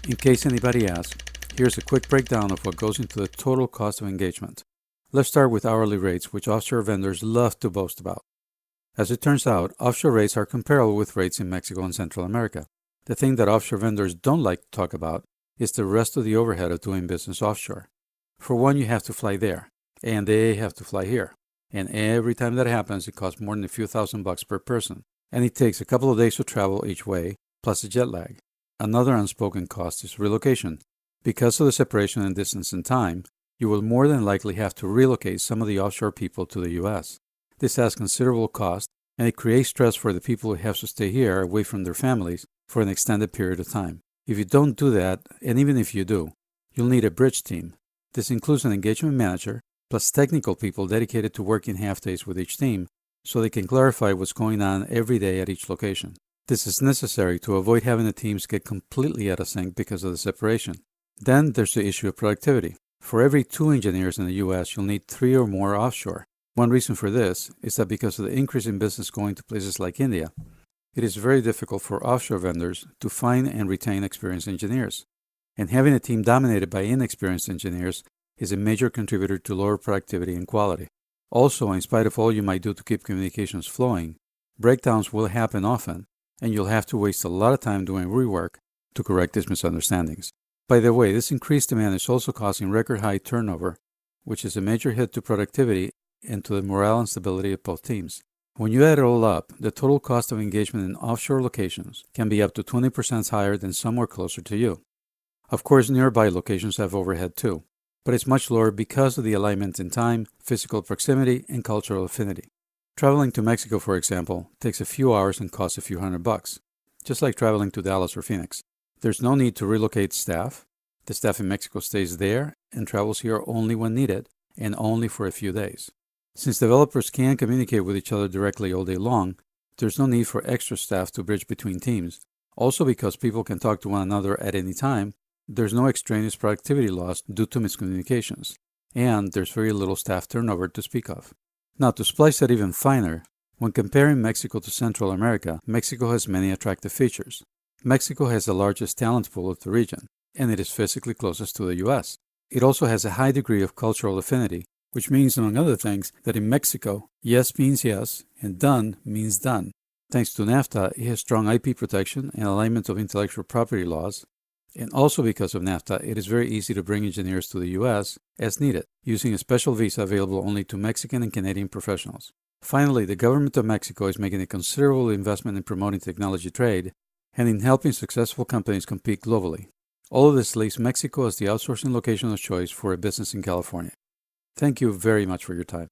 In case anybody asks, here's a quick breakdown of what goes into the total cost of engagement. Let's start with hourly rates, which offshore vendors love to boast about. As it turns out, offshore rates are comparable with rates in Mexico and Central America. The thing that offshore vendors don't like to talk about is the rest of the overhead of doing business offshore. For one, you have to fly there, and they have to fly here. And every time that happens, it costs more than a few $1,000s per person. And it takes a couple of days to travel each way, plus a jet lag. Another unspoken cost is relocation. Because of the separation in distance and time, you will more than likely have to relocate some of the offshore people to the U.S. This has considerable cost, and it creates stress for the people who have to stay here away from their families for an extended period of time. If you don't do that, and even if you do, you'll need a bridge team. This includes an engagement manager, plus technical people dedicated to working half days with each team, so they can clarify what's going on every day at each location. This is necessary to avoid having the teams get completely out of sync because of the separation. Then there's the issue of productivity. For every 2 engineers in the U.S., you'll need 3 or more offshore. One reason for this is that because of the increase in business going to places like India, it is very difficult for offshore vendors to find and retain experienced engineers. And having a team dominated by inexperienced engineers is a major contributor to lower productivity and quality. Also, in spite of all you might do to keep communications flowing, breakdowns will happen often, and you'll have to waste a lot of time doing rework to correct these misunderstandings. By the way, this increased demand is also causing record high turnover, which is a major hit to productivity and to the morale and stability of both teams. When you add it all up, the total cost of engagement in offshore locations can be up to 20% higher than somewhere closer to you. Of course, nearby locations have overhead too, but it's much lower because of the alignment in time, physical proximity, and cultural affinity. Traveling to Mexico, for example, takes a few hours and costs a few $100, just like traveling to Dallas or Phoenix. There's no need to relocate staff. The staff in Mexico stays there and travels here only when needed and only for a few days. Since developers can communicate with each other directly all day long, there's no need for extra staff to bridge between teams. Also, because people can talk to one another at any time, there's no extraneous productivity loss due to miscommunications, and there's very little staff turnover to speak of. Now, to splice that even finer, when comparing Mexico to Central America, Mexico has many attractive features. Mexico has the largest talent pool of the region, and it is physically closest to the U.S. It also has a high degree of cultural affinity, which means, among other things, that in Mexico, yes means yes, and done means done. Thanks to NAFTA, it has strong IP protection and alignment of intellectual property laws, and also because of NAFTA, it is very easy to bring engineers to the U.S. as needed, using a special visa available only to Mexican and Canadian professionals. Finally, the government of Mexico is making a considerable investment in promoting technology trade and in helping successful companies compete globally. All of this leaves Mexico as the outsourcing location of choice for a business in California. Thank you very much for your time.